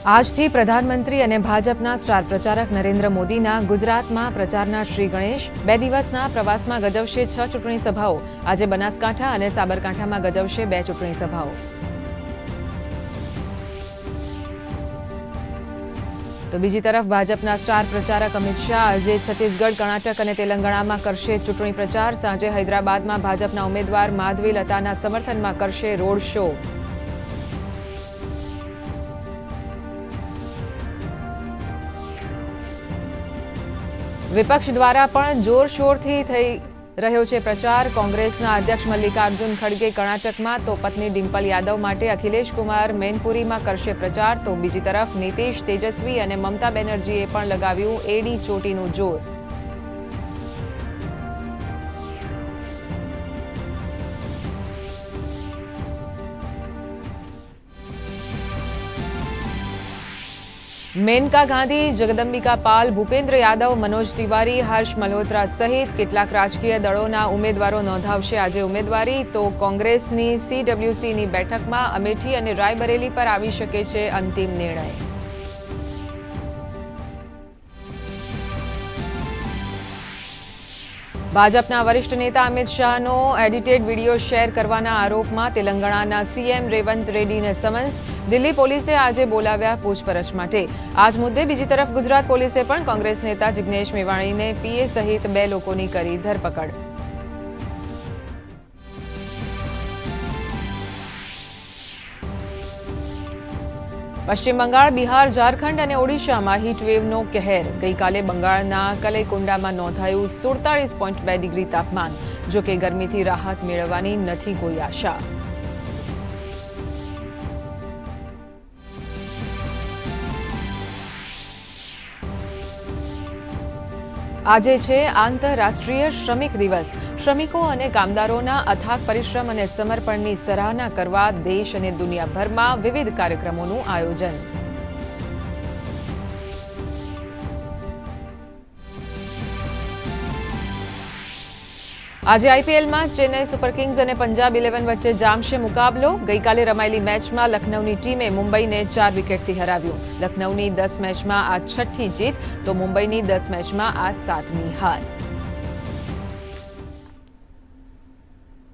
આજથી પ્રધાનમંત્રી અને ભાજપના સ્ટાર પ્રચારક નરેન્દ્ર મોદીના ગુજરાતમાં પ્રચારના શ્રી ગણેશ 2 દિવસના પ્રવાસમાં ગજવશે 6 ચૂંટણી સભાઓ। આજે બનાસકાંઠા અને સાબરકાંઠામાં ગજવશે 2 ચૂંટણી સભાઓ। તો બીજી તરફ ભાજપના સ્ટાર પ્રચારક અમિત શાહ આજે છત્તીસગઢ, કર્ણાટક અને તેલંગાણામાં કરશે ચૂંટણી પ્રચાર। સાંજે હૈદરાબાદમાં ભાજપના ઉમેદવાર માધવી લતાના સમર્થનમાં કરશે રોડ શો। વિપક્ષ દ્વારા પણ જોરશોરથી થઈ રહ્યો છે પ્રચાર। કોંગ્રેસના અધ્યક્ષ મલ્લિકાર્જુન ખડગે કર્ણાટકમાં તો પત્ની ડિમ્પલ યાદવ માટે અખિલેશ કુમાર મેનપુરીમાં કરશે પ્રચાર। તો બીજી તરફ નીતિશ, તેજસ્વી અને મમતા બેનર્જીએ પણ લગાવ્યું એડી ચોટીનું જોર। मेनका गांधी, जगदंबिका पाल, भूपेन्द्र यादव, मनोज तिवारी, हर्ष मल्होत्रा सहित કેટલાક રાજકીય દળોના ઉમેદવારો નોંધાવશે આજે ઉમેદવારી। તો કોંગ્રેસની CWCની બેઠકમાં અમેઠી અને રાયબરેલી પર આવી શકે છે અંતિમ નિર્ણય। ભાજપના વરિષ્ઠ નેતા અમિત શાહનો એડિટેડ વિડીયો શેર કરવાના આરોપમાં તેલંગાણાના CM રેવંત રેડ્ડીને સમન્સ। દિલ્હી પોલીસે આજે બોલાવ્યા પૂછપરછ માટે। આજ મુદ્દે બીજી તરફ ગુજરાત પોલીસે પણ કોંગ્રેસ નેતા જિગ્નેશ મેવાણીને PA સહિત 2 લોકોની કરી ધરપકડ। પશ્ચિમ બંગાળ, બિહાર, ઝારખંડ અને ઓડિશામાં હીટવેવનો કહેર। ગઈકાલે બંગાળના કલૈકુંડામાં નોંધાયું 47.2 ડિગ્રી તાપમાન। જો કે ગરમીથી રાહત મેળવવાની નથી કોઈ આશા। આજે છે આંતરરાષ્ટ્રીય શ્રમિક દિવસ। શ્રમિકો અને કામદારોના અથાગ પરિશ્રમ અને સમર્પણની સરાહના કરવા દેશ અને દુનિયાભરમાં વિવિધ કાર્યક્રમોનું આયોજન। આજે IPLમાં ચેન્નઈ સુપર કિંગ્સ અને પંજાબ 11 વચ્ચે જામશે મુકાબલો। ગઈકાલે રમાયેલી મેચમાં લખનૌની ટીમે મુંબઈને 4 વિકેટથી હરાવ્યું। લખનૌની 10 મેચમાં આ 6ઠ્ઠી જીત, તો મુંબઈની 10 મેચમાં આ 7મી હાર।